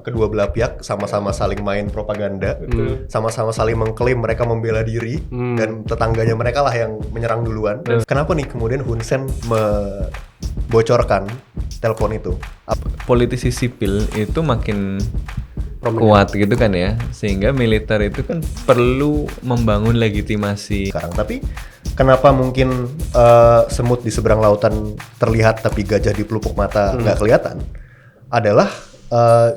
kedua belah pihak sama-sama saling main propaganda, sama-sama saling mengklaim mereka membela diri, dan tetangganya mereka lah yang menyerang duluan. Kenapa nih kemudian Hun Sen membocorkan telepon itu? Politisi sipil itu makin kuat gitu kan ya, sehingga militer itu kan perlu membangun legitimasi Sekarang, tapi kenapa mungkin semut di seberang lautan terlihat tapi gajah di pelupuk mata nggak kelihatan? Adalah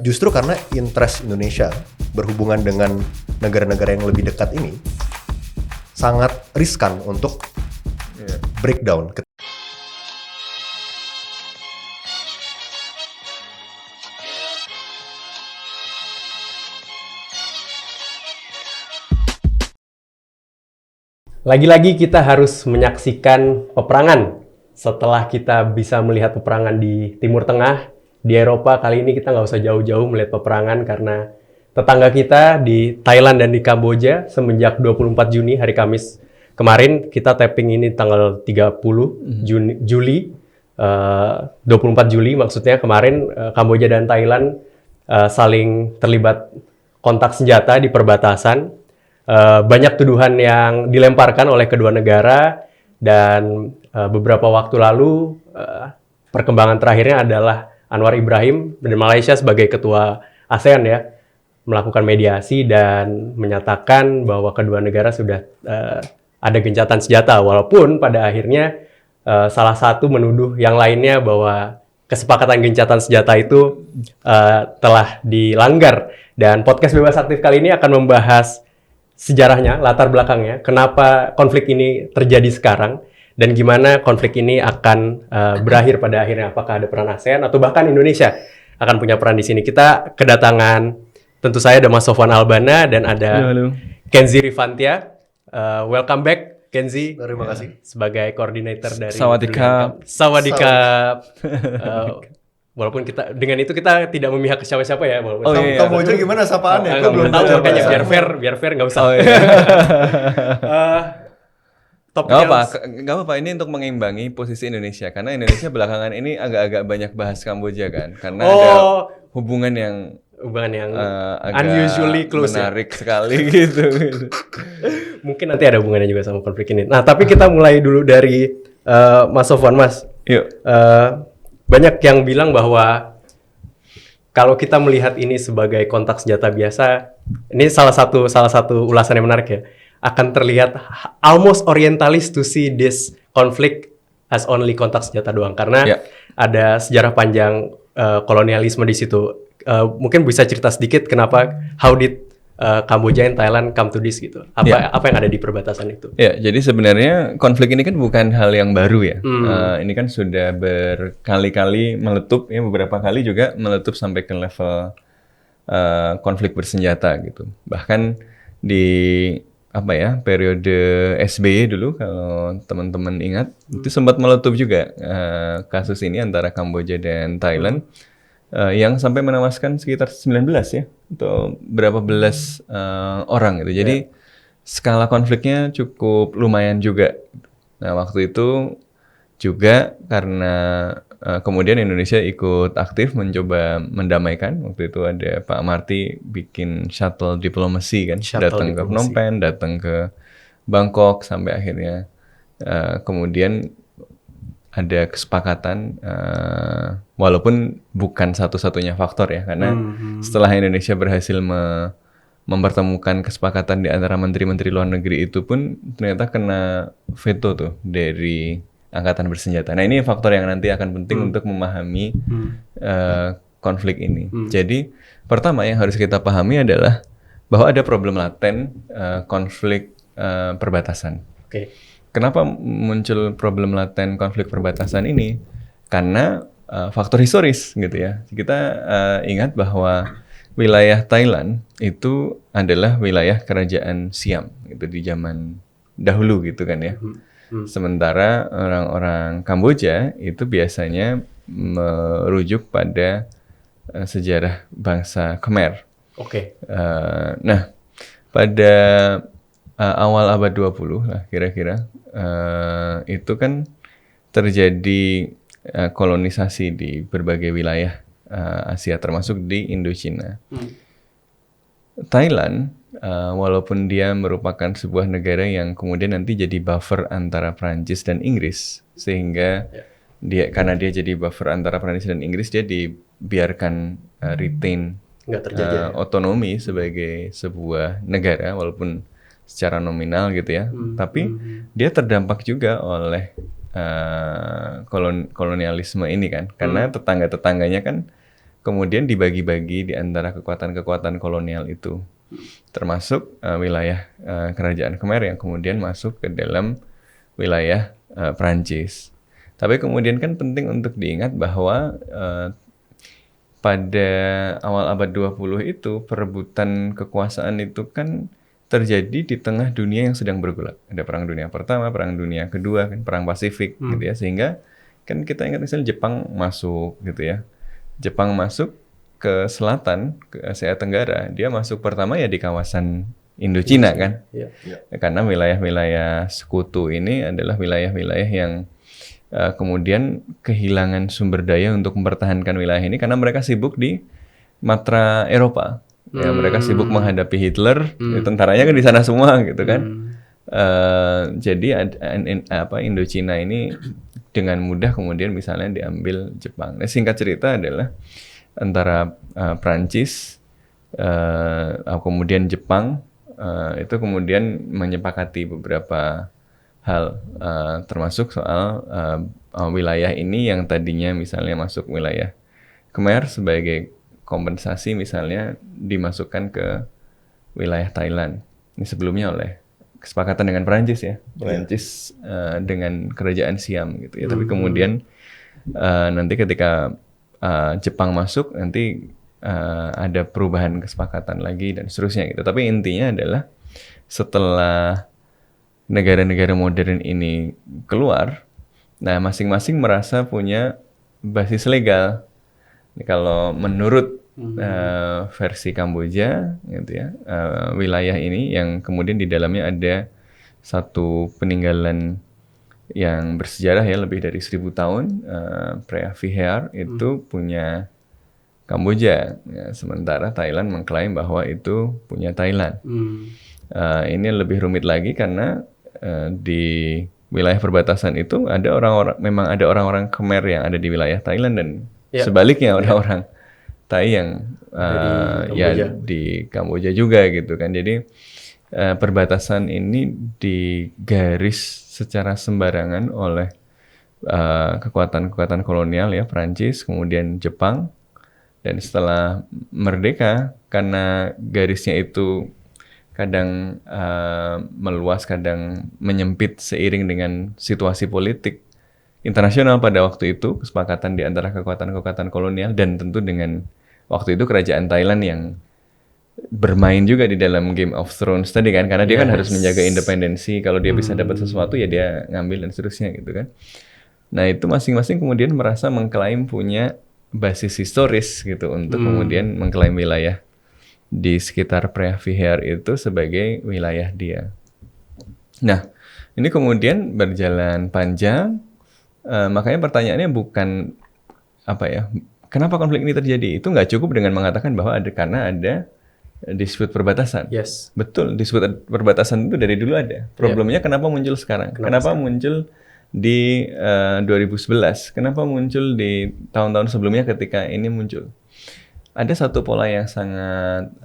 justru karena interest Indonesia berhubungan dengan negara-negara yang lebih dekat ini sangat riskan untuk breakdown. Lagi-lagi kita harus menyaksikan peperangan. Setelah kita bisa melihat peperangan di Timur Tengah, di Eropa, kali ini kita nggak usah jauh-jauh melihat peperangan karena tetangga kita di Thailand dan di Kamboja semenjak 24 Juni, hari Kamis kemarin, kita tapping ini tanggal 30 Juli, 24 Juli maksudnya kemarin, Kamboja dan Thailand saling terlibat kontak senjata di perbatasan. Banyak tuduhan yang dilemparkan oleh kedua negara, dan beberapa waktu lalu perkembangan terakhirnya adalah Anwar Ibrahim dari Malaysia sebagai ketua ASEAN ya melakukan mediasi dan menyatakan bahwa kedua negara sudah ada gencatan senjata, walaupun pada akhirnya salah satu menuduh yang lainnya bahwa kesepakatan gencatan senjata itu telah dilanggar. Dan podcast Bebas Aktif kali ini akan membahas sejarahnya, latar belakangnya, kenapa konflik ini terjadi sekarang, dan gimana konflik ini akan berakhir pada akhirnya. Apakah ada peran ASEAN atau bahkan Indonesia akan punya peran di sini. Kita kedatangan, tentu saja ada Mas Sofwan Albana dan ada Kenzi Rifantia. Welcome back, Kenzi. Terima kasih. Sebagai koordinator dari Sawadikap. Sawadikap. Walaupun kita dengan itu kita tidak memihak ke siapa-siapa ya. Kamu aja gimana sapaannya? Gue belum tahu makanya biar fair nggak usah. Gak apa-apa, ini untuk mengimbangi posisi Indonesia, karena Indonesia belakangan ini agak-agak banyak bahas Kamboja kan, karena ada hubungan yang agak unusually close, menarik sekali gitu. Mungkin nanti ada hubungannya juga sama konflik ini. Nah, tapi kita mulai dulu dari Mas Sofwan, Mas. Yuk. Banyak yang bilang bahwa kalau kita melihat ini sebagai kontak senjata biasa, ini salah satu ulasan yang menarik ya, akan terlihat almost orientalis to see this conflict as only kontak senjata doang, karena ada sejarah panjang kolonialisme di situ. Mungkin bisa cerita sedikit kenapa, how did Kamboja dan Thailand come to this gitu? Apa yang ada di perbatasan itu? Ya, jadi sebenarnya konflik ini kan bukan hal yang baru ya. Ini kan sudah berkali-kali meletup, ya beberapa kali juga meletup sampai ke level konflik bersenjata gitu. Bahkan di periode SBY dulu, kalau teman-teman ingat, itu sempat meletup juga kasus ini antara Kamboja dan Thailand. Yang sampai menewaskan sekitar 19 ya, atau berapa belas orang gitu. Jadi skala konfliknya cukup lumayan juga. Nah, waktu itu juga karena kemudian Indonesia ikut aktif mencoba mendamaikan. Waktu itu ada Pak Marty bikin shuttle diplomasi kan, datang ke Phnom Penh, datang ke Bangkok, sampai akhirnya kemudian ada kesepakatan, walaupun bukan satu-satunya faktor ya, karena setelah Indonesia berhasil mempertemukan kesepakatan di antara menteri-menteri luar negeri itu pun ternyata kena veto tuh dari angkatan bersenjata. Nah, ini faktor yang nanti akan penting untuk memahami konflik ini. Jadi pertama yang harus kita pahami adalah bahwa ada problem laten konflik perbatasan. Kenapa muncul problem laten konflik perbatasan ini? Karena faktor historis gitu ya. Kita ingat bahwa wilayah Thailand itu adalah wilayah kerajaan Siam gitu di zaman dahulu gitu kan ya. Sementara orang-orang Kamboja itu biasanya merujuk pada sejarah bangsa Khmer. Nah, pada awal abad 20 lah kira-kira, itu kan terjadi kolonisasi di berbagai wilayah Asia, termasuk di Indochina. Thailand, walaupun dia merupakan sebuah negara yang kemudian nanti jadi buffer antara Prancis dan Inggris, sehingga karena dia jadi buffer antara Prancis dan Inggris, dia dibiarkan retain Nggak terjajah. otonomi sebagai sebuah negara, walaupun secara nominal gitu ya. Tapi dia terdampak juga oleh kolonialisme ini kan, karena tetangga-tetangganya kan kemudian dibagi-bagi di antara kekuatan-kekuatan kolonial itu, termasuk wilayah kerajaan Khmer yang kemudian masuk ke dalam wilayah Prancis. Tapi kemudian kan penting untuk diingat bahwa pada awal abad 20 itu perebutan kekuasaan itu kan terjadi di tengah dunia yang sedang bergolak. Ada Perang Dunia Pertama, Perang Dunia Kedua, kan, Perang Pasifik gitu ya. Sehingga kan kita ingat misalnya Jepang masuk gitu ya. Jepang masuk ke selatan, ke Asia Tenggara, dia masuk pertama ya di kawasan Indochina kan. Karena wilayah-wilayah sekutu ini adalah wilayah-wilayah yang kemudian kehilangan sumber daya untuk mempertahankan wilayah ini karena mereka sibuk di matra Eropa. Ya, mereka sibuk menghadapi Hitler, tentaranya kan di sana semua gitu kan. Jadi Indochina ini dengan mudah kemudian misalnya diambil Jepang. Nah, singkat cerita adalah antara Prancis, kemudian Jepang itu kemudian menyepakati beberapa hal, termasuk soal wilayah ini yang tadinya misalnya masuk wilayah Khmer sebagai kompensasi misalnya dimasukkan ke wilayah Thailand. Ini sebelumnya oleh kesepakatan dengan Perancis ya, Perancis dengan kerajaan Siam gitu ya. Tapi kemudian nanti ketika Jepang masuk nanti ada perubahan kesepakatan lagi dan seterusnya gitu. Tapi intinya adalah setelah negara-negara modern ini keluar, nah masing-masing merasa punya basis legal. Kalau menurut versi Kamboja, gitu ya, wilayah ini yang kemudian di dalamnya ada satu peninggalan yang bersejarah ya lebih dari 1000 tahun, Preah Vihear itu punya Kamboja, ya, sementara Thailand mengklaim bahwa itu punya Thailand. Ini lebih rumit lagi karena di wilayah perbatasan itu ada memang ada orang-orang Khmer yang ada di wilayah Thailand dan sebaliknya orang-orang Thai yang di Kamboja juga gitu kan. Jadi perbatasan ini digaris secara sembarangan oleh kekuatan-kekuatan kolonial ya, Prancis, kemudian Jepang, dan setelah merdeka karena garisnya itu kadang meluas, kadang menyempit seiring dengan situasi politik internasional pada waktu itu, kesepakatan di antara kekuatan-kekuatan kolonial dan tentu dengan waktu itu kerajaan Thailand yang bermain juga di dalam Game of Thrones tadi kan, karena dia kan harus menjaga independensi, kalau dia bisa dapat sesuatu ya dia ngambil dan seterusnya gitu kan. Nah itu masing-masing kemudian merasa mengklaim punya basis historis gitu untuk kemudian mengklaim wilayah di sekitar Preah Vihear itu sebagai wilayah dia. Nah ini kemudian berjalan panjang, makanya pertanyaannya bukan apa ya, kenapa konflik ini terjadi? Itu nggak cukup dengan mengatakan bahwa karena ada dispute perbatasan. Yes. Betul, dispute perbatasan itu dari dulu ada. Problemnya kenapa muncul sekarang? Kenapa muncul di 2011? Kenapa muncul di tahun-tahun sebelumnya ketika ini muncul? Ada satu pola yang sangat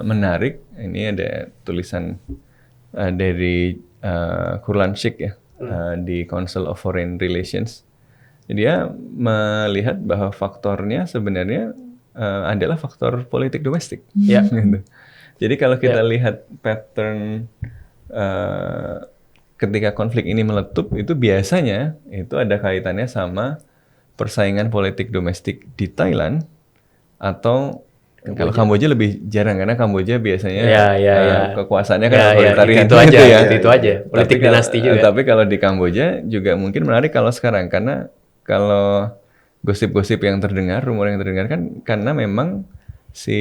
menarik. Ini ada tulisan dari Kurlan Sheikh ya, di Council of Foreign Relations. Dia melihat bahwa faktornya sebenarnya adalah faktor politik domestik. Gitu. Jadi kalau kita lihat pattern ketika konflik ini meletup, itu biasanya itu ada kaitannya sama persaingan politik domestik di Thailand atau kalau Kamboja lebih jarang karena Kamboja biasanya kekuasaannya kan otoritarian itu aja. Politik dinasti juga. Tapi kalau di Kamboja juga mungkin menarik kalau sekarang, karena kalau gosip-gosip yang terdengar, rumor yang terdengar kan karena memang si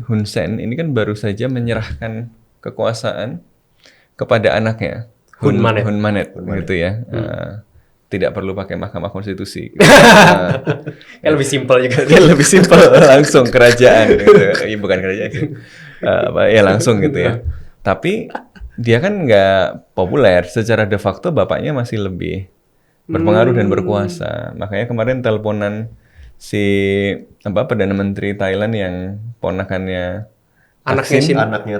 Hun Sen ini kan baru saja menyerahkan kekuasaan kepada anaknya Hun Manet gitu ya. tidak perlu pakai Mahkamah Konstitusi. Kan lebih simpel juga. Dia lebih simpel, langsung kerajaan gitu. Bukan kerajaan sih. Ya langsung gitu ya. Tapi dia kan nggak populer. Secara de facto bapaknya masih lebih berpengaruh dan berkuasa. Makanya kemarin teleponan si Perdana Menteri Thailand yang ponakannya Thaksin, Anaknya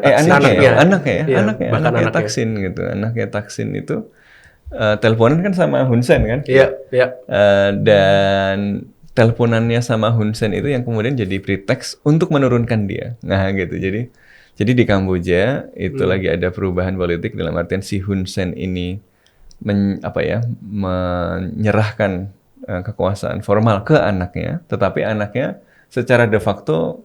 anaknya Thaksin gitu. Anaknya Thaksin itu teleponan kan sama Hun Sen kan? Iya, iya. Dan teleponannya sama Hun Sen itu yang kemudian jadi pretext untuk menurunkan dia. Nah gitu. Jadi di Kamboja itu lagi ada perubahan politik dalam artian si Hun Sen ini menyerahkan kekuasaan formal ke anaknya, tetapi anaknya secara de facto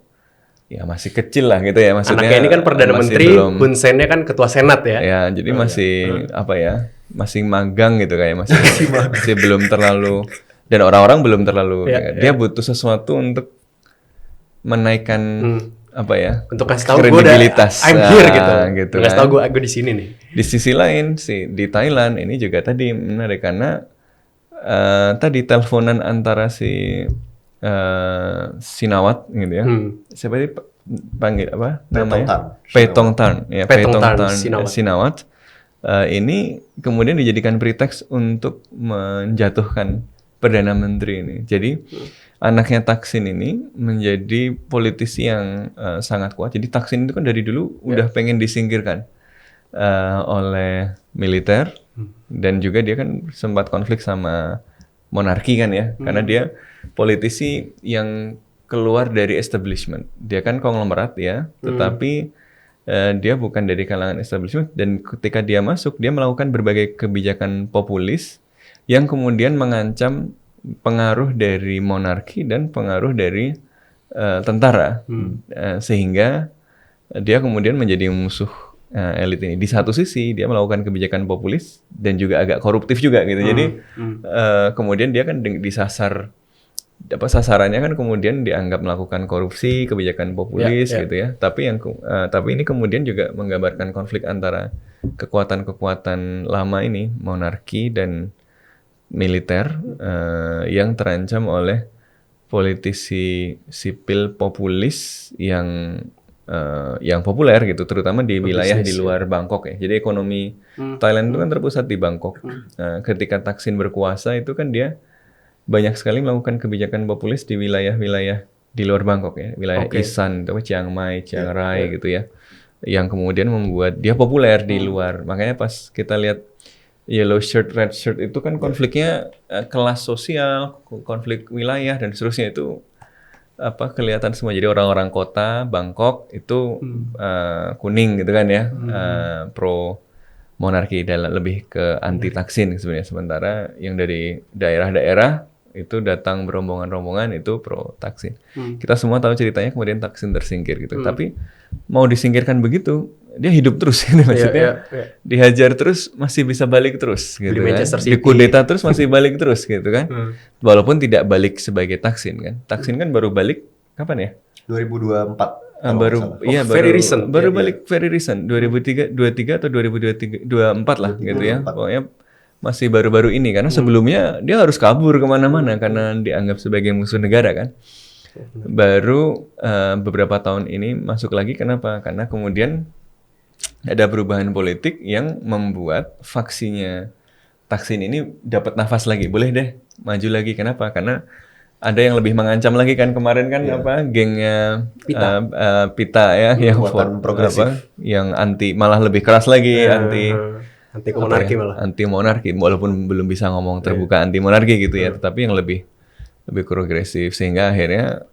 ya masih kecil lah gitu ya, maksudnya. Anaknya ini kan Perdana Menteri, Hun Sen-nya kan Ketua Senat ya. Ya, jadi masih magang gitu kayak masih belum terlalu, dan orang-orang belum terlalu dia butuh sesuatu untuk menaikkan untuk kasih tahu kredibilitas, I'm here gitu. Kasih tahu gue di sini nih. Di sisi lain di Thailand ini juga tadi menarik karena tadi teleponan antara si Sinawat gitu ya. Siapa sih panggil apa namanya? Petong Tan. Ya, Petong Tan Sinawat. Ini kemudian dijadikan pretext untuk menjatuhkan Perdana Menteri ini. Jadi anaknya Thaksin ini menjadi politisi yang sangat kuat. Jadi Thaksin itu kan dari dulu udah pengen disingkirkan oleh militer, dan juga dia kan sempat konflik sama monarki kan ya, karena dia politisi yang keluar dari establishment. Dia kan konglomerat ya, tetapi dia bukan dari kalangan establishment, dan ketika dia masuk, dia melakukan berbagai kebijakan populis yang kemudian mengancam pengaruh dari monarki dan pengaruh dari tentara, sehingga dia kemudian menjadi musuh elit ini. Di satu sisi dia melakukan kebijakan populis dan juga agak koruptif juga gitu. Jadi kemudian dia kan disasar, sasarannya kan kemudian dianggap melakukan korupsi, kebijakan populis gitu ya. Tapi ini kemudian juga menggambarkan konflik antara kekuatan-kekuatan lama ini, monarki dan militer, yang terancam oleh politisi sipil populis yang populer gitu, terutama di wilayah di luar Bangkok ya. Jadi ekonomi Thailand itu kan terpusat di Bangkok. Ketika Thaksin berkuasa itu kan dia banyak sekali melakukan kebijakan populis di wilayah-wilayah di luar Bangkok ya, wilayah Isan, Chiang Mai, Chiang Rai gitu ya, yang kemudian membuat dia populer di luar. Makanya pas kita lihat yellow shirt, red shirt itu kan konfliknya kelas sosial, konflik wilayah dan seterusnya itu kelihatan semua. Jadi orang-orang kota Bangkok itu kuning gitu kan ya, pro monarki, dan lebih ke anti Thaksin sebenarnya. Sementara yang dari daerah-daerah itu datang berombongan-rombongan itu pro Thaksin. Kita semua tahu ceritanya, kemudian Thaksin tersingkir gitu. Tapi mau disingkirkan begitu, dia hidup terus gitu, maksudnya dihajar terus masih bisa balik terus gitu kan, dikudeta terus masih balik terus gitu kan, walaupun tidak balik sebagai Thaksin kan. Thaksin kan baru balik kapan ya? 2024. Baru balik very recent 2023 atau 2024 lah gitu ya. Pokoknya masih baru-baru ini, karena sebelumnya dia harus kabur kemana-mana karena dianggap sebagai musuh negara kan. Baru beberapa tahun ini masuk lagi. Kenapa? Karena kemudian ada perubahan politik yang membuat faksinya Thaksin ini dapat nafas lagi, boleh deh maju lagi. Kenapa? Karena ada yang lebih mengancam lagi kan, kemarin kan gengnya Pita ya, yang progresif, yang anti, malah lebih keras lagi, anti monarki malah. Anti monarki, walaupun belum bisa ngomong terbuka anti monarki gitu ya, tetapi yang lebih progresif, sehingga akhirnya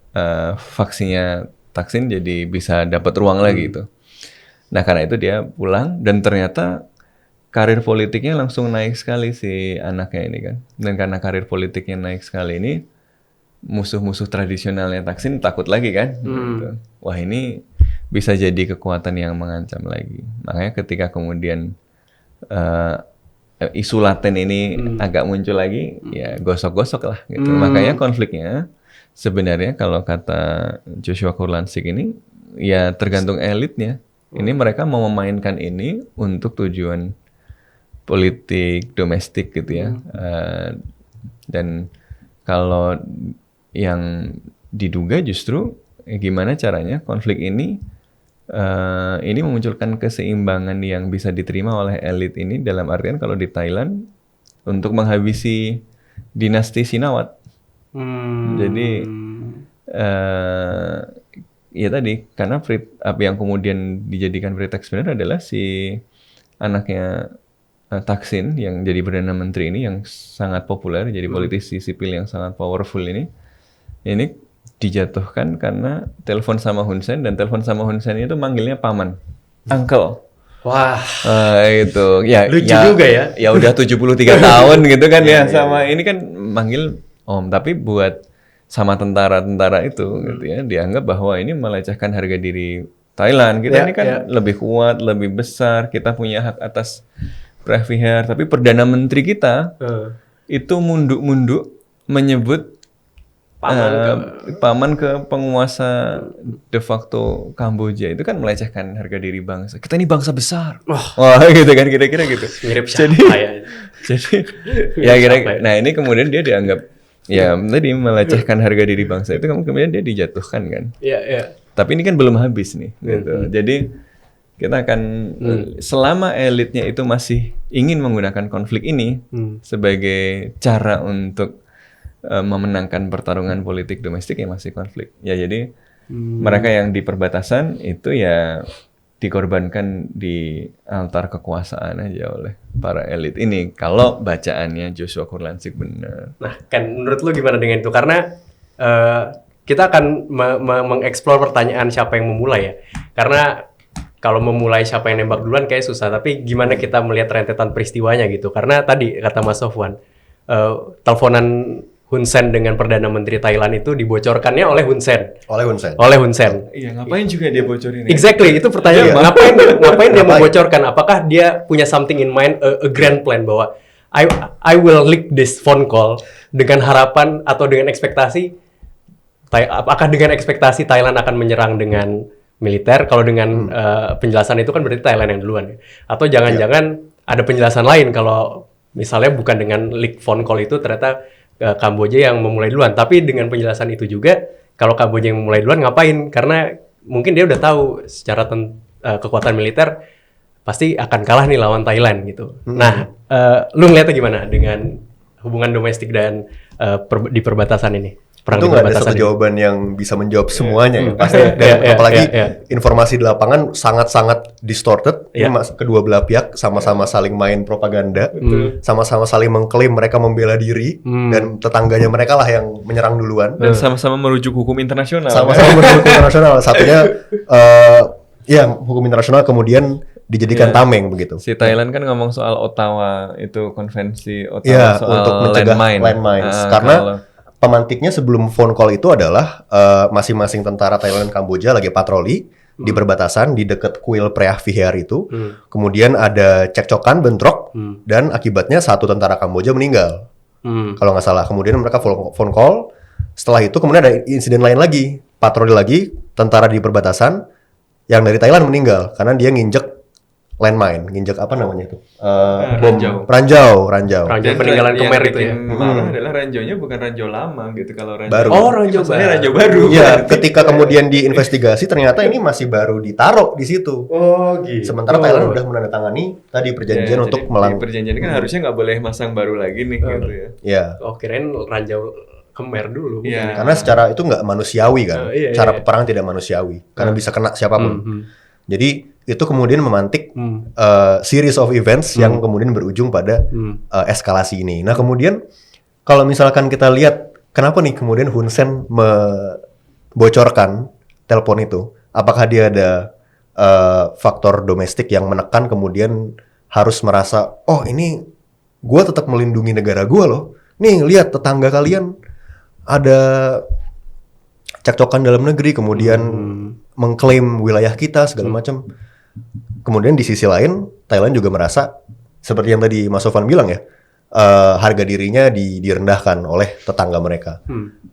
faksinya Thaksin jadi bisa dapat ruang lagi itu. Nah karena itu dia pulang, dan ternyata karir politiknya langsung naik sekali si anaknya ini kan. Dan karena karir politiknya naik sekali ini, musuh-musuh tradisionalnya Thaksin takut lagi kan. Gitu. Wah ini bisa jadi kekuatan yang mengancam lagi. Makanya ketika kemudian isu laten ini agak muncul lagi, ya gosok-gosok lah gitu. Makanya konfliknya sebenarnya kalau kata Joshua Kurlansik ini, ya tergantung elitnya. Ini mereka mau memainkan ini untuk tujuan politik domestik gitu ya. Dan kalau yang diduga justru gimana caranya konflik ini memunculkan keseimbangan yang bisa diterima oleh elit ini, dalam artian kalau di Thailand untuk menghabisi dinasti Sinawat. Jadi ya tadi karena apa yang kemudian dijadikan pretext benar adalah si anaknya Thaksin yang jadi Perdana Menteri ini yang sangat populer, jadi politisi sipil yang sangat powerful ini dijatuhkan karena telepon sama Hun Sen, dan telepon sama Hun Sen itu manggilnya paman, uncle. Wah, itu ya lucu juga ya. Ya udah 73 tahun gitu kan ya, sama ini kan manggil om, tapi buat sama tentara-tentara itu gitu ya, dianggap bahwa ini melecehkan harga diri Thailand. Kita ini kan lebih kuat, lebih besar, kita punya hak atas privihar, tapi Perdana Menteri kita itu munduk-munduk menyebut paman ke penguasa de facto Kamboja. Itu kan melecehkan harga diri bangsa. Kita ini bangsa besar. Wah, gitu kan, kira-kira gitu. Mirip siapa ya? Jadi ya kira-kira. Nah, ini kemudian dia dianggap ya tadi melecehkan harga diri bangsa, itu kemudian dia dijatuhkan kan. Iya. Tapi ini kan belum habis nih gitu. Jadi kita akan selama elitnya itu masih ingin menggunakan konflik ini sebagai cara untuk memenangkan pertarungan politik domestik, ya masih konflik. Ya jadi mereka yang di perbatasan itu ya dikorbankan di altar kekuasaan aja oleh para elit ini. Kalau bacaannya Joshua Kurlansik benar. Nah, kan menurut lu gimana dengan itu? Karena kita akan mengeksplor pertanyaan siapa yang memulai ya. Karena kalau memulai siapa yang nembak duluan kayak susah. Tapi gimana kita melihat rentetan peristiwanya gitu? Karena tadi kata Mas Sofwan, teleponan Hun Sen dengan Perdana Menteri Thailand itu dibocorkannya oleh Hun Sen. Oleh Hun Sen. Iya, ngapain juga dia bocorin? Exactly, itu pertanyaan. Ngapain dia membocorkan? Apakah dia punya something in mind, a grand plan bahwa I will leak this phone call dengan harapan atau dengan ekspektasi, apakah dengan ekspektasi Thailand akan menyerang dengan militer? Kalau dengan penjelasan itu kan berarti Thailand yang duluan ya. Atau jangan-jangan ada penjelasan lain kalau misalnya bukan dengan leak phone call itu ternyata Kamboja yang memulai duluan. Tapi dengan penjelasan itu juga, kalau Kamboja yang memulai duluan ngapain? Karena mungkin dia udah tahu secara kekuatan militer pasti akan kalah nih lawan Thailand gitu. Nah, lu ngeliatnya gimana dengan hubungan domestik dan di perbatasan ini? Perang itu nggak ada satu jawaban yang bisa menjawab semuanya ya pasti. Dan apalagi informasi di lapangan sangat-sangat distorted. Kedua belah pihak sama-sama saling main propaganda, sama-sama saling mengklaim mereka membela diri, dan tetangganya mereka lah yang menyerang duluan. Dan sama-sama merujuk hukum internasional. Sama-sama merujuk hukum internasional. Satunya hukum internasional kemudian dijadikan tameng begitu. Si Thailand kan ngomong soal Ottawa, itu konvensi Ottawa soal untuk mencegah landmines. Karena pemantiknya sebelum phone call itu adalah masing-masing tentara Thailand dan Kamboja lagi patroli di perbatasan di dekat kuil Preah Vihear itu. Kemudian ada cekcokan, bentrok, dan akibatnya satu tentara Kamboja meninggal. Kalau nggak salah. Kemudian mereka phone call. Setelah itu kemudian ada insiden lain lagi, patroli lagi, tentara di perbatasan yang dari Thailand meninggal karena dia nginjek landmine, nginjek apa namanya itu? Bom ranjau. Peninggalan Khmer itu ya. Malah adalah ranjaunya bukan ranjau lama gitu, kalau ranjau baru. Ranjau baru. Iya, ketika kemudian diinvestigasi ternyata ini masih baru ditaruh di situ. Oh, gitu. Sementara Thailand udah menandatangani tadi perjanjian untuk perjanjian kan harusnya nggak boleh masang baru lagi nih gitu ya. Iya. Oh, kirain ranjau Khmer dulu. Iya. Karena secara itu nggak manusiawi kan. Cara peperangan tidak manusiawi karena bisa kena siapapun. Jadi itu kemudian memantik series of events yang kemudian berujung pada eskalasi ini. Nah kemudian kalau misalkan kita lihat kenapa nih kemudian Hun Sen membocorkan telepon itu, apakah dia ada faktor domestik yang menekan kemudian harus merasa ini gue tetap melindungi negara gue loh. Nih lihat tetangga kalian ada cekcokan dalam negeri kemudian mengklaim wilayah kita segala macam. Kemudian di sisi lain Thailand juga merasa seperti yang tadi Mas Sofwan bilang ya, harga dirinya direndahkan oleh tetangga mereka.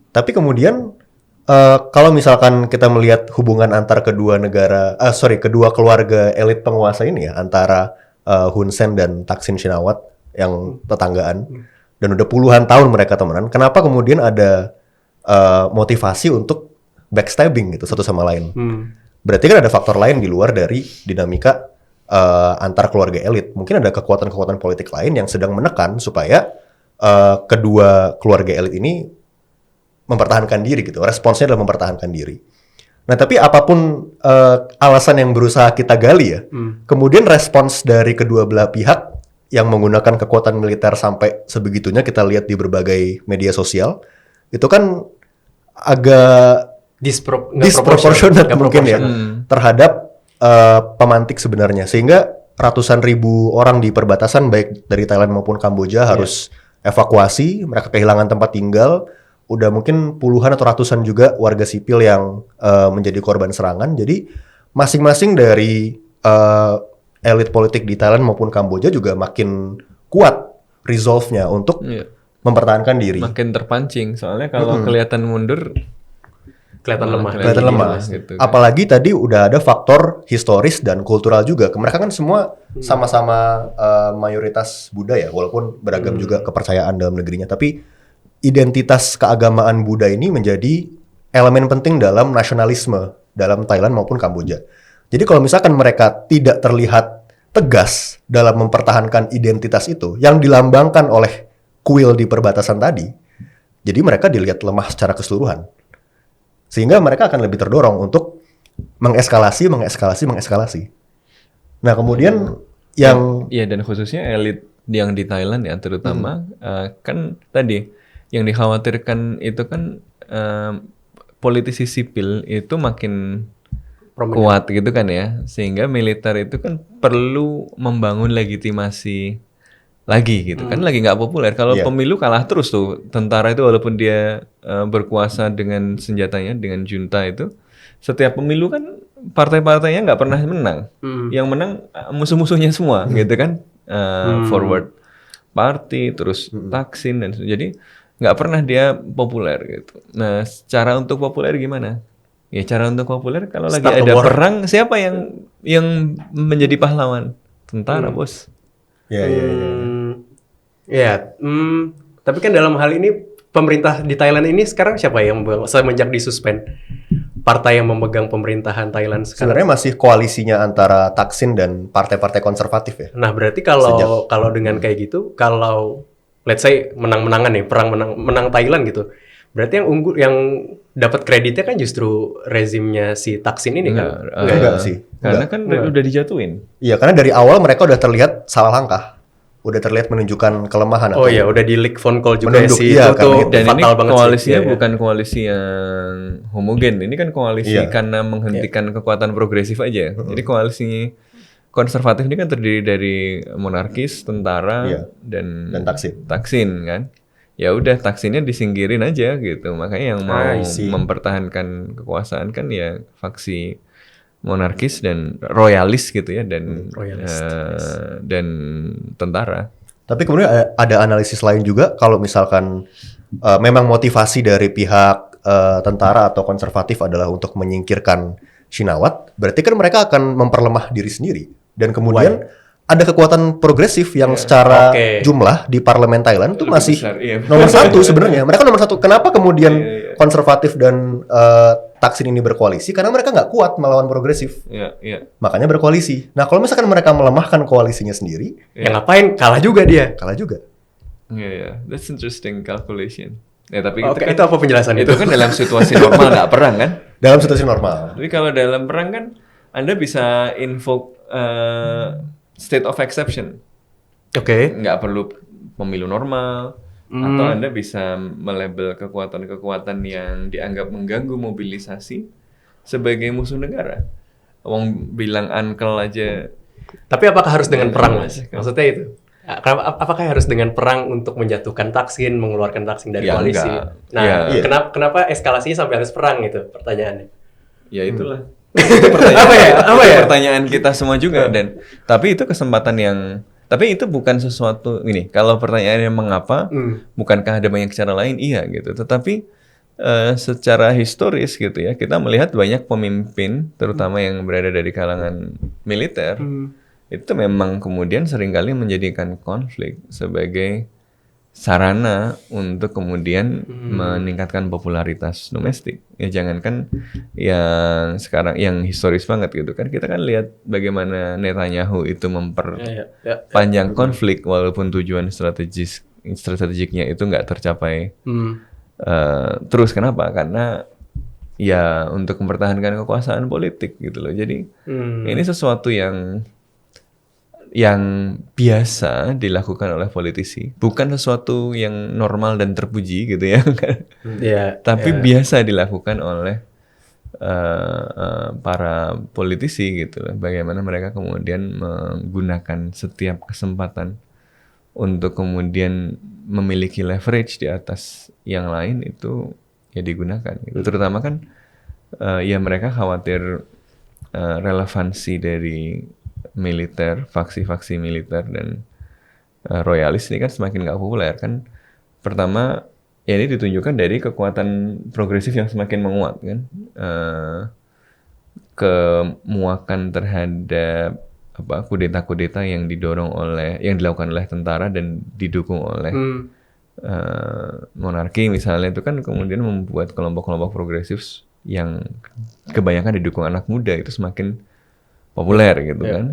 Tapi kemudian kalau misalkan kita melihat hubungan antar kedua keluarga elit penguasa ini ya, antara Hun Sen dan Thaksin Shinawatra yang tetanggaan dan udah puluhan tahun mereka temenan. Kenapa kemudian ada motivasi untuk backstabbing gitu satu sama lain? Berarti kan ada faktor lain di luar dari dinamika antar keluarga elit. Mungkin ada kekuatan-kekuatan politik lain yang sedang menekan supaya kedua keluarga elit ini mempertahankan diri gitu. Responsnya adalah mempertahankan diri. Nah, tapi apapun alasan yang berusaha kita gali ya, kemudian respons dari kedua belah pihak yang menggunakan kekuatan militer sampai sebegitunya kita lihat di berbagai media sosial, itu kan agak disproportionate mungkin ya terhadap pemantik sebenarnya, sehingga ratusan ribu orang di perbatasan baik dari Thailand maupun Kamboja harus evakuasi, mereka kehilangan tempat tinggal, udah mungkin puluhan atau ratusan juga warga sipil yang menjadi korban serangan. Jadi masing-masing dari elit politik di Thailand maupun Kamboja juga makin kuat resolve-nya untuk mempertahankan diri. Makin terpancing, soalnya kalau kelihatan mundur kelihatan lemah. Kelihatan lemah. Gitu, kan. Apalagi tadi udah ada faktor historis dan kultural juga. Mereka kan semua sama-sama mayoritas Buddha ya, walaupun beragam juga kepercayaan dalam negerinya. Tapi identitas keagamaan Buddha ini menjadi elemen penting dalam nasionalisme dalam Thailand maupun Kamboja. Jadi kalau misalkan mereka tidak terlihat tegas dalam mempertahankan identitas itu yang dilambangkan oleh kuil di perbatasan tadi, jadi mereka dilihat lemah secara keseluruhan. Sehingga mereka akan lebih terdorong untuk mengeskalasi. Nah, kemudian yang dan khususnya elit yang di Thailand ya terutama kan tadi yang dikhawatirkan itu kan politisi sipil itu makin kuat gitu kan ya, sehingga militer itu kan perlu membangun legitimasi lagi gitu kan, lagi nggak populer. Kalau pemilu kalah terus tuh tentara itu, walaupun dia berkuasa dengan senjatanya, dengan junta itu, setiap pemilu kan partai-partainya nggak pernah menang, yang menang musuh-musuhnya semua gitu kan, forward party terus Thaksin dan jadi nggak pernah dia populer gitu. Nah, cara untuk populer gimana? Ya cara untuk populer kalau lagi ada perang, siapa yang menjadi pahlawan? Tentara, bos. Tapi kan dalam hal ini pemerintah di Thailand ini sekarang siapa yang semenjak disuspend? Partai yang memegang pemerintahan Thailand sekarang. Sebenarnya masih koalisinya antara Thaksin dan partai-partai konservatif ya. Nah, berarti kalau dengan kayak gitu, kalau let's say menang-menangan nih, perang menang Thailand gitu. Berarti yang unggul, yang dapat kreditnya kan justru rezimnya si Thaksin ini kan? Enggak sih. Karena kan udah dijatuhin. Iya, karena dari awal mereka udah terlihat salah langkah. Udah terlihat menunjukkan kelemahan. Oh iya, udah di leak phone call juga sih. Iya, itu dan ini koalisinya sih. bukan koalisi yang homogen. Ini kan koalisi karena menghentikan kekuatan progresif aja. Jadi koalisi konservatif ini kan terdiri dari monarkis, tentara, dan Thaksin kan. Ya udah, Thaksinnya disingkirin aja gitu. Makanya yang mau mempertahankan kekuasaan kan ya faksi monarkis dan royalis gitu ya, dan dan tentara. Tapi kemudian ada analisis lain juga, kalau misalkan memang motivasi dari pihak tentara atau konservatif adalah untuk menyingkirkan Shinawatra, berarti kan mereka akan memperlemah diri sendiri. Dan kemudian ada kekuatan progresif yang secara jumlah di parlemen Thailand itu masih nomor satu sebenarnya. Mereka nomor satu. Kenapa kemudian konservatif dan Thaksin ini berkoalisi? Karena mereka nggak kuat melawan progresif. Makanya berkoalisi. Nah, kalau misalkan mereka melemahkan koalisinya sendiri, ya ngapain? Kalah juga dia. Kalah juga. That's interesting calculation. Ya, tapi itu apa penjelasan itu? Itu kan dalam situasi normal, nggak perang kan? Dalam situasi normal. Tapi kalau dalam perang kan, Anda bisa invoke state of exception. Nggak perlu pemilu normal, atau Anda bisa melabel kekuatan-kekuatan yang dianggap mengganggu mobilisasi sebagai musuh negara. Wong bilang uncle aja. Tapi apakah harus dengan perang, Mas? Maksudnya itu? Apakah harus dengan perang untuk menjatuhkan Thaksin, mengeluarkan Thaksin dari koalisi? Enggak. Nah, kenapa eskalasinya sampai harus perang itu pertanyaannya? Ya itulah. Pertanyaan kita semua juga. Dan tapi itu kesempatan yang, tapi itu bukan sesuatu ini. Kalau pertanyaannya mengapa, bukankah ada banyak cara lain? Iya gitu. Tetapi secara historis gitu ya, kita melihat banyak pemimpin, terutama yang berada dari kalangan militer, itu memang kemudian seringkali menjadikan konflik sebagai sarana untuk kemudian meningkatkan popularitas domestik. Ya jangankan yang sekarang yang historis banget gitu kan, kita kan lihat bagaimana Netanyahu itu memperpanjang konflik walaupun tujuan strategiknya itu nggak tercapai. Terus kenapa? Karena ya untuk mempertahankan kekuasaan politik gitu loh. Jadi ini sesuatu yang biasa dilakukan oleh politisi, bukan sesuatu yang normal dan terpuji gitu ya kan. Tapi biasa dilakukan oleh para politisi gitu loh. Bagaimana mereka kemudian menggunakan setiap kesempatan untuk kemudian memiliki leverage di atas yang lain itu ya digunakan gitu. Terutama kan ya mereka khawatir relevansi dari militer, faksi-faksi militer dan royalis ini kan semakin nggak populer kan. Pertama, ya ini ditunjukkan dari kekuatan progresif yang semakin menguat kan. Kemuakan terhadap kudeta-kudeta yang dilakukan oleh tentara dan didukung oleh monarki misalnya, itu kan kemudian membuat kelompok-kelompok progresif yang kebanyakan didukung anak muda itu semakin populer gitu kan.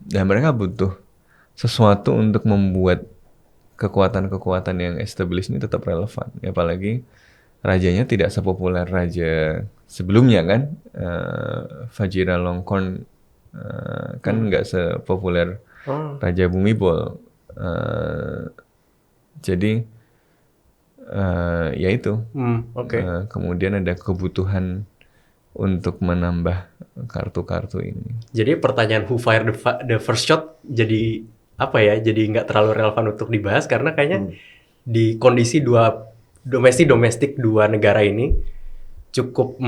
Dan mereka butuh sesuatu untuk membuat kekuatan-kekuatan yang established ini tetap relevan. Apalagi rajanya tidak sepopuler raja sebelumnya kan. Vajiralongkorn kan nggak sepopuler Raja Bhumibol. Jadi ya itu. Kemudian ada kebutuhan untuk menambah kartu-kartu ini. Jadi pertanyaan who fired the first shot jadi apa ya? Jadi nggak terlalu relevan untuk dibahas karena kayaknya di kondisi domestik dua negara ini cukup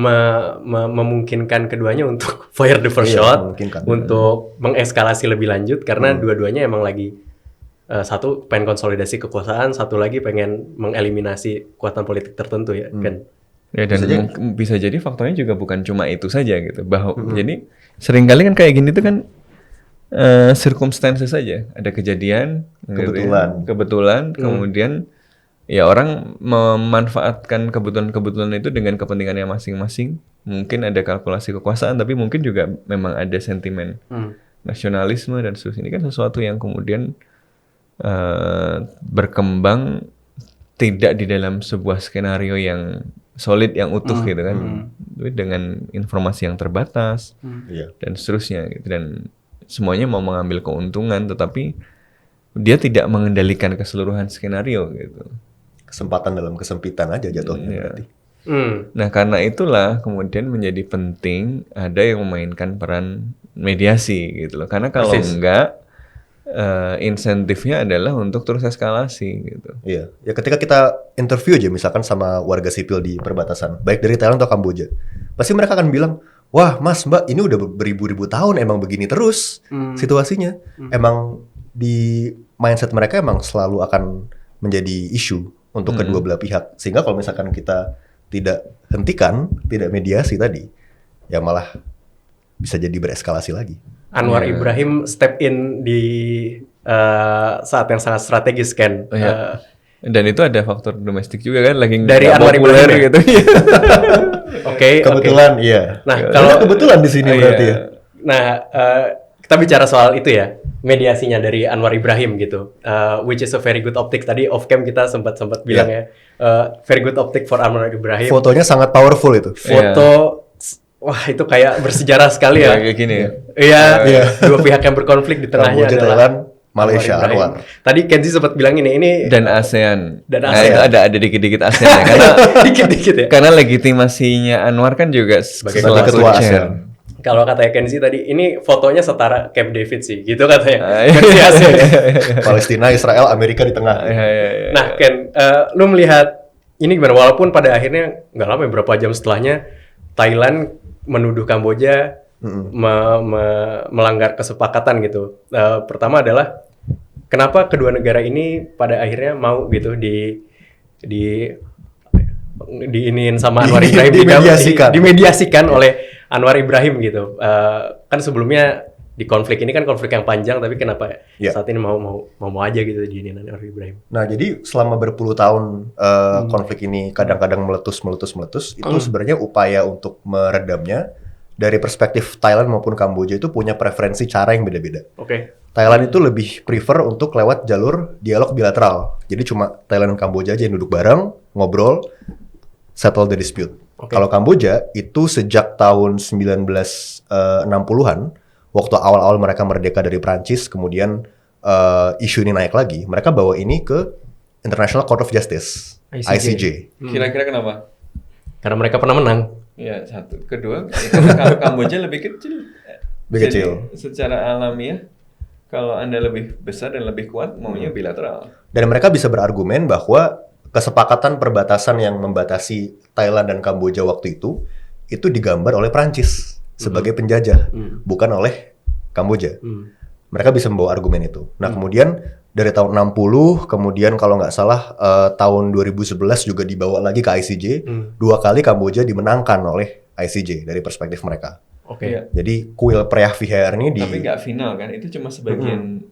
memungkinkan keduanya untuk fire the first shot, untuk mengeskalasi lebih lanjut karena dua-duanya emang lagi satu pengen konsolidasi kekuasaan, satu lagi pengen mengeliminasi kekuatan politik tertentu ya kan. Ya dan bisa jadi faktornya juga bukan cuma itu saja gitu. Jadi seringkali kan kayak gini tuh kan circumstances saja. Ada kejadian kebetulan kemudian ya orang memanfaatkan kebetulan-kebetulan itu dengan kepentingannya masing-masing. Mungkin ada kalkulasi kekuasaan tapi mungkin juga memang ada sentimen nasionalisme dan seterusnya. Ini kan sesuatu yang kemudian berkembang tidak di dalam sebuah skenario yang solid, yang utuh gitu kan, dengan informasi yang terbatas dan seterusnya gitu. Dan semuanya mau mengambil keuntungan tetapi dia tidak mengendalikan keseluruhan skenario gitu. Kesempatan dalam kesempitan aja jatuhnya berarti. Nah karena itulah kemudian menjadi penting ada yang memainkan peran mediasi gitu loh. Karena kalau enggak insentifnya adalah untuk terus eskalasi gitu. Iya, ya ketika kita interview aja misalkan sama warga sipil di perbatasan, baik dari Thailand atau Kamboja, pasti mereka akan bilang, wah mas mbak ini udah beribu-ribu tahun emang begini terus situasinya. Emang di mindset mereka emang selalu akan menjadi isu untuk kedua belah pihak. Sehingga kalau misalkan kita tidak hentikan, tidak mediasi tadi, ya malah bisa jadi bereskalasi lagi. Anwar Ibrahim step in di saat yang sangat strategis kan. Dan itu ada faktor domestik juga kan, lagi dari Anwar Ibrahim gitu. Kebetulan iya. Nah kalau kebetulan di sini berarti ya. Nah kita bicara soal itu ya, mediasinya dari Anwar Ibrahim gitu, which is a very good optic. Tadi off cam kita sempat bilang ya, very good optic for Anwar Ibrahim. Fotonya sangat powerful itu. Wah itu kayak bersejarah sekali ya. Kayak gini ya. Iya. Dua pihak yang berkonflik di tengahnya Kamboja, adalah Thailand, Malaysia, Anwar. Tadi Kenzi sempat bilang ini dan ASEAN. Nah, itu ada dikit-dikit ASEAN ya. Karena dikit-dikit ya. Karena legitimasinya Anwar kan juga sebagai ketua ASEAN. Kalau katanya Kenzi tadi, ini fotonya setara Camp David sih, gitu katanya. Versi ASEAN. Palestina, Israel, Amerika di tengah. Nah Ken, lu melihat ini gimana? Walaupun pada akhirnya nggak lama, beberapa jam setelahnya Thailand menuduh Kamboja melanggar kesepakatan gitu. Pertama adalah kenapa kedua negara ini pada akhirnya mau gitu diiniin sama Anwar Ibrahim, dimediasikan oleh Anwar Ibrahim gitu. Kan sebelumnya di konflik ini kan konflik yang panjang, tapi kenapa Ya. saat ini mau aja gitu diinin Anwar Ibrahim? Nah, jadi selama berpuluh tahun konflik ini kadang-kadang meletus, itu sebenarnya upaya untuk meredamnya dari perspektif Thailand maupun Kamboja itu punya preferensi cara yang beda-beda. Oke. Thailand itu lebih prefer untuk lewat jalur dialog bilateral. Jadi cuma Thailand dan Kamboja aja yang duduk bareng, ngobrol, settle the dispute. Oke. Kalau Kamboja itu sejak tahun 1960-an, waktu awal-awal mereka merdeka dari Prancis, kemudian isu ini naik lagi, mereka bawa ini ke International Court of Justice, ICJ. Kira-kira kenapa? Karena mereka pernah menang. Ya, satu. Kedua, kalau Kamboja lebih kecil. Lebih Jadi, kecil. secara alamiah, kalau Anda lebih besar dan lebih kuat, maunya bilateral. Dan mereka bisa berargumen bahwa kesepakatan perbatasan yang membatasi Thailand dan Kamboja waktu itu digambar oleh Prancis sebagai penjajah, bukan oleh Kamboja. Mereka bisa membawa argumen itu. Nah, kemudian dari tahun 60, kemudian kalau nggak salah tahun 2011 juga dibawa lagi ke ICJ. 2 kali Kamboja dimenangkan oleh ICJ dari perspektif mereka. Oke. Iya. Jadi kuil Preah Vihear ini Tapi nggak final kan? Itu cuma sebagian.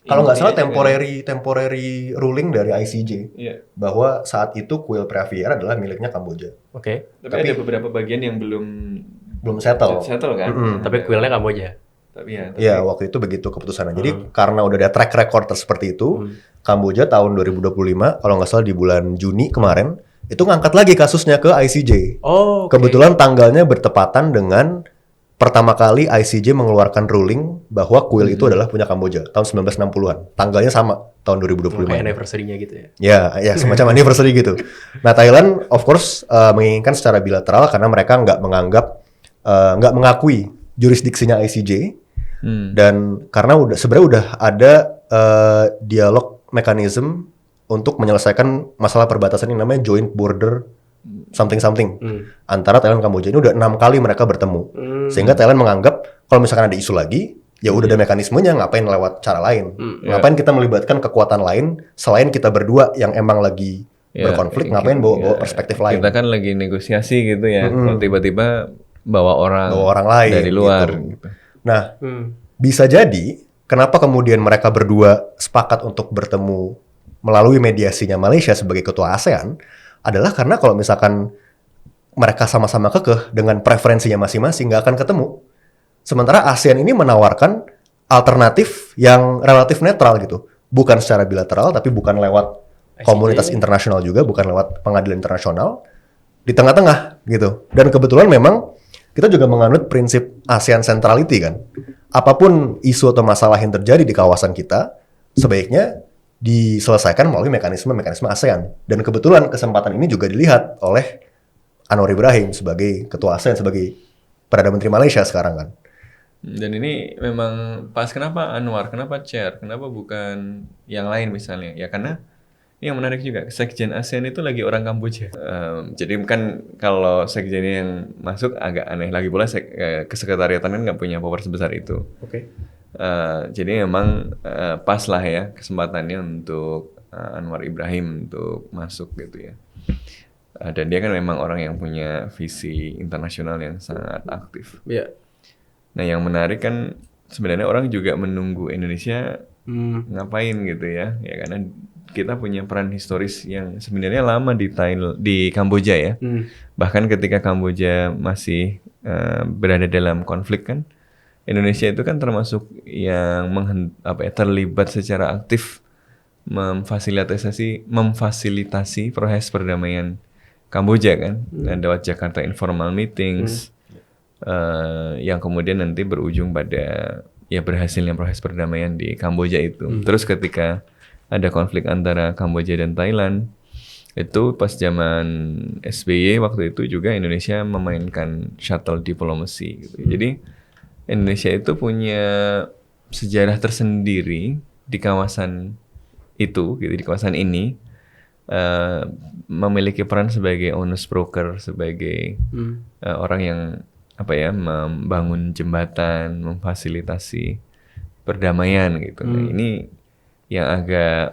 kalau nggak salah intinya kan. temporary ruling dari ICJ Iya. bahwa saat itu kuil Preah Vihear adalah miliknya Kamboja. Oke. Tapi ada beberapa bagian yang belum Settle. kan? Tapi kuilnya Kamboja. Tapi ya. Iya, waktu itu begitu keputusannya. Jadi karena udah ada track record seperti itu, Kamboja tahun 2025, kalau nggak salah di bulan Juni kemarin, itu ngangkat lagi kasusnya ke ICJ. Oh, oke. Kebetulan tanggalnya bertepatan dengan pertama kali ICJ mengeluarkan ruling bahwa kuil itu adalah punya Kamboja, tahun 1960-an. Tanggalnya sama, tahun 2025. Kayak anniversary-nya gitu ya. Ya semacam anniversary gitu. Nah, Thailand of course menginginkan secara bilateral karena mereka nggak mengakui jurisdiksinya ICJ dan karena sebenarnya udah ada dialog mekanisme untuk menyelesaikan masalah perbatasan yang namanya joint border something antara Thailand dan Kamboja. Ini udah 6 kali mereka bertemu, sehingga Thailand menganggap kalau misalkan ada isu lagi, ya udah ada mekanismenya, ngapain lewat cara lain, ngapain kita melibatkan kekuatan lain selain kita berdua yang emang lagi berkonflik, ngapain bawa perspektif lain. Kita kan lagi negosiasi gitu ya. Kalau tiba-tiba bawa orang lain dari luar. Gitu. Nah, bisa jadi kenapa kemudian mereka berdua sepakat untuk bertemu melalui mediasinya Malaysia sebagai ketua ASEAN adalah karena kalau misalkan mereka sama-sama kekeh dengan preferensinya masing-masing nggak akan ketemu. Sementara ASEAN ini menawarkan alternatif yang relatif netral gitu. Bukan secara bilateral, tapi bukan lewat komunitas internasional juga, bukan lewat pengadilan internasional. Di tengah-tengah gitu. Dan kebetulan memang kita juga menganut prinsip ASEAN centrality kan. Apapun isu atau masalah yang terjadi di kawasan kita, sebaiknya diselesaikan melalui mekanisme ASEAN. Dan kebetulan kesempatan ini juga dilihat oleh Anwar Ibrahim sebagai ketua ASEAN, sebagai Perdana Menteri Malaysia sekarang kan. Dan ini memang pas. Kenapa Anwar? Kenapa Chair? Kenapa bukan yang lain misalnya? Ya karena ini yang menarik juga, Sekjen ASEAN itu lagi orang Kamboja. Jadi kan kalau Sekjen yang masuk agak aneh lagi pula, kesekretariatan kan nggak punya power sebesar itu. Oke. Jadi memang pas lah ya kesempatannya untuk Anwar Ibrahim untuk masuk gitu ya. Dan dia kan memang orang yang punya visi internasional yang sangat aktif. Iya. Nah yang menarik kan sebenarnya orang juga menunggu Indonesia ngapain gitu ya karena kita punya peran historis yang sebenarnya lama di Kamboja ya. Bahkan ketika Kamboja masih berada dalam konflik kan, Indonesia itu kan termasuk yang terlibat secara aktif memfasilitasi proses perdamaian Kamboja kan, lewat Jakarta Informal Meetings yang kemudian nanti berujung pada berhasilnya proses perdamaian di Kamboja itu. Terus ketika ada konflik antara Kamboja dan Thailand, itu pas zaman SBY waktu itu juga Indonesia memainkan shuttle diplomacy gitu. Jadi Indonesia itu punya sejarah tersendiri di kawasan itu, gitu, di kawasan ini, memiliki peran sebagai honest broker, sebagai orang yang membangun jembatan, memfasilitasi perdamaian gitu. Nah, ini yang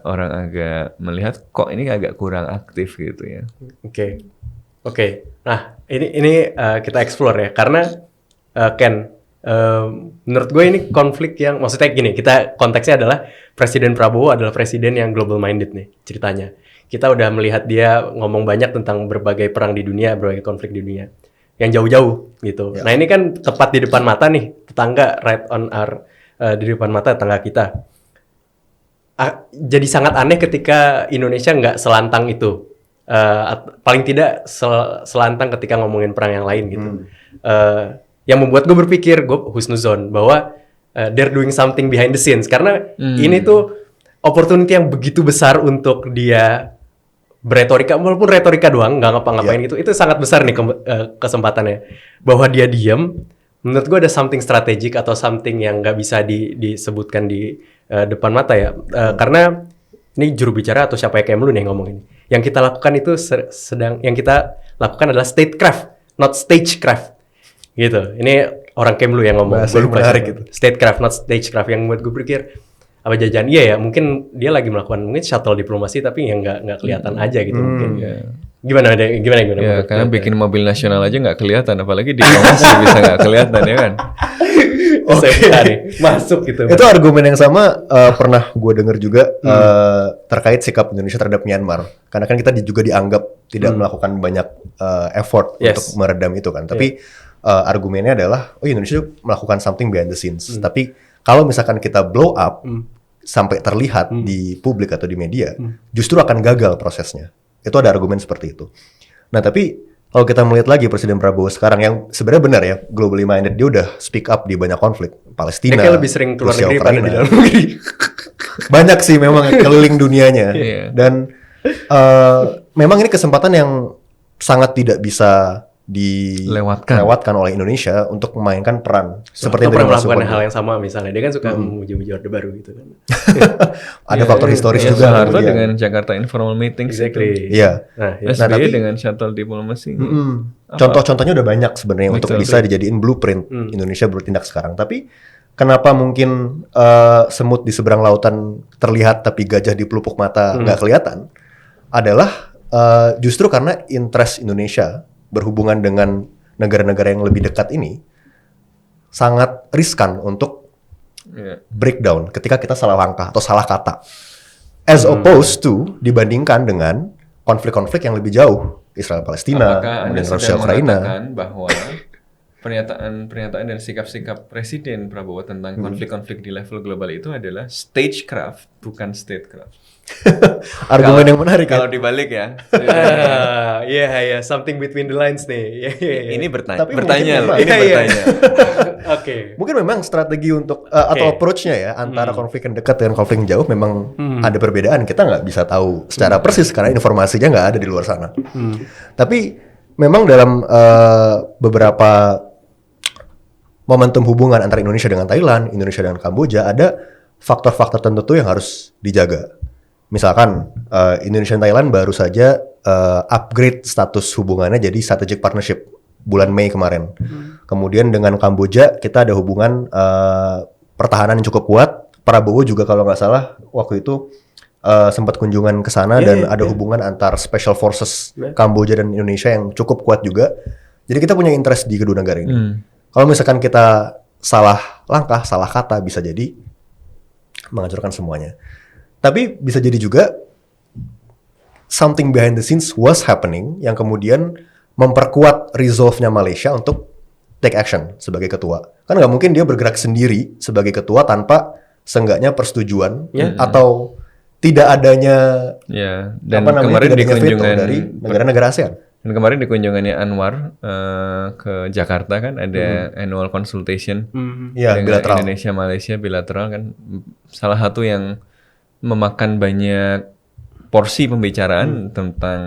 orang agak melihat kok ini agak kurang aktif gitu ya. Oke. Nah, ini kita explore ya, karena Ken, Menurut gue ini konflik yang maksudnya gini, kita konteksnya adalah Presiden Prabowo adalah presiden yang global minded nih ceritanya. Kita udah melihat dia ngomong banyak tentang berbagai perang di dunia, berbagai konflik di dunia yang jauh-jauh gitu. Ya. Nah ini kan tepat di depan mata nih, tetangga right on our di depan mata tetangga kita. Jadi sangat aneh ketika Indonesia nggak selantang itu. Paling tidak selantang ketika ngomongin perang yang lain gitu. Yang membuat gue berpikir, gue husnuzon bahwa they're doing something behind the scenes karena ini tuh opportunity yang begitu besar untuk dia beretorika, walaupun retorika doang nggak ngapa-ngapain gitu, itu sangat besar nih kesempatannya bahwa dia diam. Menurut gue ada something strategik atau something yang nggak bisa disebutkan di depan mata ya, karena ini juru bicara atau siapa kayak lu nih ngomong ini. Yang kita lakukan itu yang kita lakukan adalah statecraft, not stagecraft. Gitu. Ini orang Kemlu yang ngomong. Bahasa yang menarik gitu. Statecraft, not stagecraft. Yang buat gue pikir apa jajan? Iya ya, mungkin dia lagi melakukan mungkin shuttle diplomasi tapi yang nggak kelihatan aja gitu mungkin. Gimana? Ya, karena bikin mobil nasional aja nggak kelihatan, apalagi diplomasi bisa nggak kelihatan ya kan? Oke. Masuk gitu. Itu argumen yang sama pernah gue dengar juga terkait sikap Indonesia terhadap Myanmar. Karena kan kita juga dianggap tidak melakukan banyak effort untuk meredam itu kan. Tapi argumennya adalah, oh Indonesia melakukan something behind the scenes. Tapi kalau misalkan kita blow up sampai terlihat di publik atau di media, justru akan gagal prosesnya. Itu ada argumen seperti itu. Nah tapi kalau kita melihat lagi Presiden Prabowo sekarang yang sebenarnya benar ya, globally minded, dia udah speak up di banyak konflik. Palestina, kayak lebih sering keluar Rusia, negeri pada di Ukraina. dalam negeri. Banyak sih memang keliling dunianya. Iya. Dan memang ini kesempatan yang sangat tidak bisa dilewatkan oleh Indonesia untuk memainkan peran seperti yang pernah tadi melakukan Mas hal yang sama misalnya. Dia kan suka memuji-muji Orde Baru gitu kan. ada faktor historis Ya, juga. Soeharto kemudian. dengan Jakarta Informal Meetings Exactly. Iya. Nah, ya. SBY tapi- dengan shuttle diplomasi. Contoh-contohnya udah banyak sebenarnya untuk Betul. bisa dijadiin blueprint Indonesia bertindak sekarang. Tapi kenapa mungkin semut di seberang lautan terlihat tapi gajah di pelupuk mata nggak kelihatan? Adalah justru karena interest Indonesia berhubungan dengan negara-negara yang lebih dekat ini sangat riskan untuk Iya. breakdown ketika kita salah langkah atau salah kata. As opposed to dibandingkan dengan konflik-konflik yang lebih jauh, Israel Palestina, Apakah Anda kemudian Rusia sedang Ukraina. mengatakan bahwa pernyataan dan sikap-sikap Presiden Prabowo tentang konflik-konflik di level global itu adalah stagecraft, bukan statecraft? Argumen yang menarik Kalau ya. dibalik ya. Iya, something between the lines nih. Iya. Ini bertanya. Tapi Bertanya mungkin loh. memang. Ini Iya, iya. bertanya. Oke. Mungkin memang strategi untuk atau approach-nya ya antara konflik yang dekat dengan konflik yang jauh memang ada perbedaan. Kita nggak bisa tahu secara persis karena informasinya nggak ada di luar sana. Tapi memang dalam beberapa momentum hubungan antara Indonesia dengan Thailand, Indonesia dengan Kamboja, ada faktor-faktor tertentu yang harus dijaga. Misalkan Indonesia dan Thailand baru saja upgrade status hubungannya jadi strategic partnership bulan Mei kemarin. Kemudian dengan Kamboja kita ada hubungan pertahanan yang cukup kuat. Prabowo juga kalau nggak salah waktu itu sempat kunjungan ke sana dan ada hubungan antar special forces Kamboja dan Indonesia yang cukup kuat juga. Jadi kita punya interest di kedua negara ini. Kalau misalkan kita salah langkah, salah kata bisa jadi menghancurkan semuanya. Tapi bisa jadi juga something behind the scenes was happening yang kemudian memperkuat resolve-nya Malaysia untuk take action sebagai ketua. Kan nggak mungkin dia bergerak sendiri sebagai ketua tanpa seenggaknya persetujuan atau tidak adanya Ya, dan apa namanya, kemarin tidak di adanya veto kunjungan dari negara-negara ASEAN. dan kemarin di kunjungannya Anwar ke Jakarta kan ada annual consultation Iya, dengan bilateral. Indonesia Malaysia bilateral kan salah satu yang memakan banyak porsi pembicaraan tentang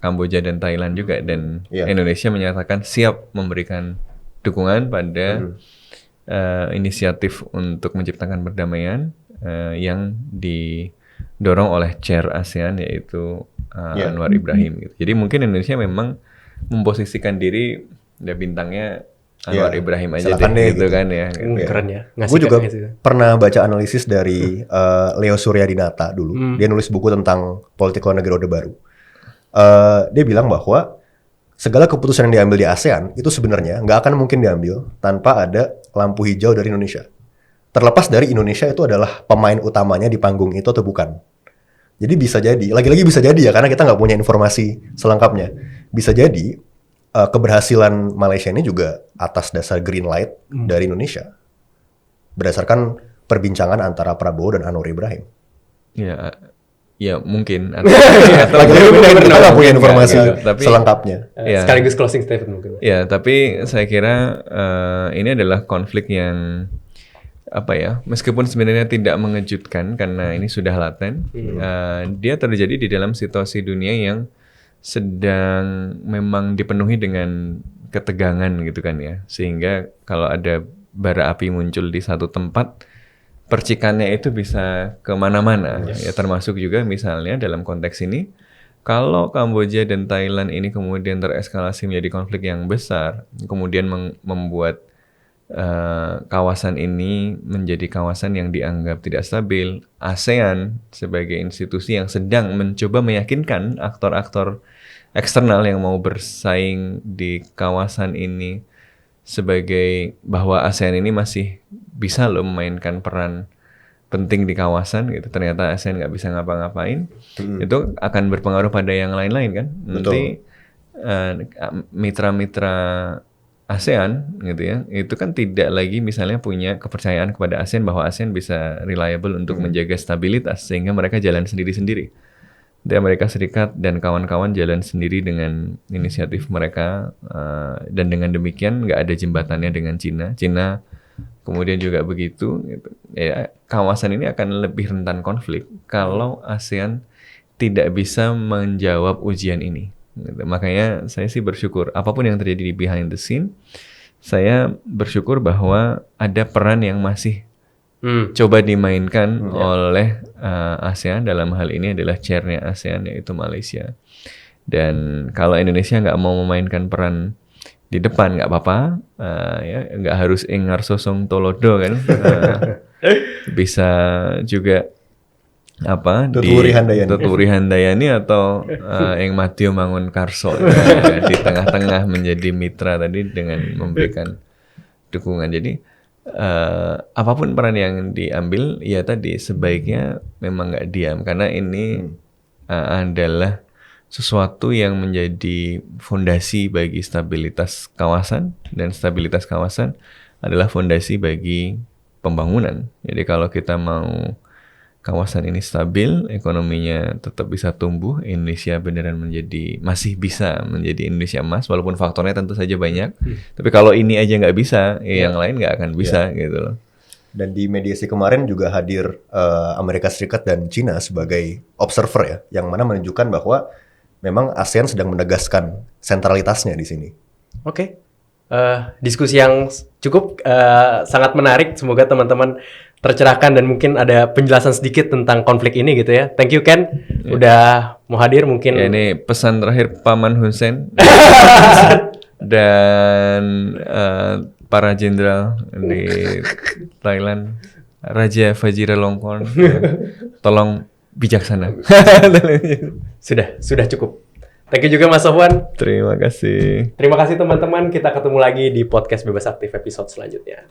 Kamboja dan Thailand juga dan Iya. Indonesia menyatakan siap memberikan dukungan pada inisiatif untuk menciptakan perdamaian yang didorong oleh Chair ASEAN yaitu Anwar Ibrahim gitu. Jadi mungkin Indonesia memang memposisikan diri ya bintangnya Anwar Ibrahim aja silakan deh, gitu gitu. kan ya. Keren ya. Gue juga pernah baca analisis dari Leo Suryadinata dulu. Dia nulis buku tentang politik luar negeri Orde Baru. Dia bilang bahwa segala keputusan yang diambil di ASEAN itu sebenarnya nggak akan mungkin diambil tanpa ada lampu hijau dari Indonesia. Terlepas dari Indonesia itu adalah pemain utamanya di panggung itu atau bukan. Jadi bisa jadi, lagi-lagi bisa jadi ya, karena kita nggak punya informasi selengkapnya. Bisa jadi keberhasilan Malaysia ini juga atas dasar green light dari Indonesia. Berdasarkan perbincangan antara Prabowo dan Anwar Ibrahim. Ya mungkin. Lagi-lagi kita nggak punya informasi tapi, selengkapnya. Sekaligus closing statement mungkin. Ya, tapi saya kira ini adalah konflik yang meskipun sebenarnya tidak mengejutkan karena ini sudah laten, dia terjadi di dalam situasi dunia yang sedang memang dipenuhi dengan ketegangan gitu kan ya, sehingga kalau ada bara api muncul di satu tempat, percikannya itu bisa kemana-mana, ya termasuk juga misalnya dalam konteks ini, kalau Kamboja dan Thailand ini kemudian tereskalasi menjadi konflik yang besar, kemudian membuat kawasan ini menjadi kawasan yang dianggap tidak stabil. ASEAN sebagai institusi yang sedang mencoba meyakinkan aktor-aktor eksternal yang mau bersaing di kawasan ini sebagai bahwa ASEAN ini masih bisa loh memainkan peran penting di kawasan gitu. Ternyata ASEAN nggak bisa ngapa-ngapain. Itu akan berpengaruh pada yang lain-lain kan. Nanti mitra-mitra ASEAN gitu ya, itu kan tidak lagi misalnya punya kepercayaan kepada ASEAN bahwa ASEAN bisa reliable untuk menjaga stabilitas, sehingga mereka jalan sendiri-sendiri. Di Amerika Serikat dan kawan-kawan jalan sendiri dengan inisiatif mereka, dan dengan demikian nggak ada jembatannya dengan Cina. Cina kemudian juga begitu. Gitu. Ya, kawasan ini akan lebih rentan konflik kalau ASEAN tidak bisa menjawab ujian ini. Makanya saya sih bersyukur apapun yang terjadi di behind the scene, saya bersyukur bahwa ada peran yang masih coba dimainkan oleh ASEAN. Dalam hal ini adalah chairnya ASEAN, yaitu Malaysia. Dan kalau Indonesia nggak mau memainkan peran di depan nggak apa-apa, ya nggak harus ingar sosong tolodo kan, bisa juga Tuturi Handayani atau yang Matio Mangun Karso di tengah-tengah menjadi mitra tadi dengan memberikan dukungan. Jadi apapun peran yang diambil, ya tadi sebaiknya memang nggak diam, karena ini adalah sesuatu yang menjadi fondasi bagi stabilitas kawasan, dan stabilitas kawasan adalah fondasi bagi pembangunan. Jadi kalau kita mau kawasan ini stabil, ekonominya tetap bisa tumbuh, Indonesia beneran masih bisa menjadi Indonesia emas, walaupun faktornya tentu saja banyak. Tapi kalau ini aja nggak bisa, yang lain nggak akan bisa gitu loh. Dan di mediasi kemarin juga hadir Amerika Serikat dan Cina sebagai observer ya, yang mana menunjukkan bahwa memang ASEAN sedang menegaskan sentralitasnya di sini. Oke. Diskusi yang cukup sangat menarik. Semoga teman-teman tercerahkan dan mungkin ada penjelasan sedikit tentang konflik ini gitu ya. Thank you Ken, udah mau hadir mungkin. Ya, ini pesan terakhir Paman Hun Sen dan para jenderal di Thailand, Raja Vajiralongkorn, tolong bijaksana. Sudah cukup. Thank you juga Mas Sofwan. Terima kasih. Terima kasih teman-teman. Kita ketemu lagi di podcast Bebas Aktif episode selanjutnya.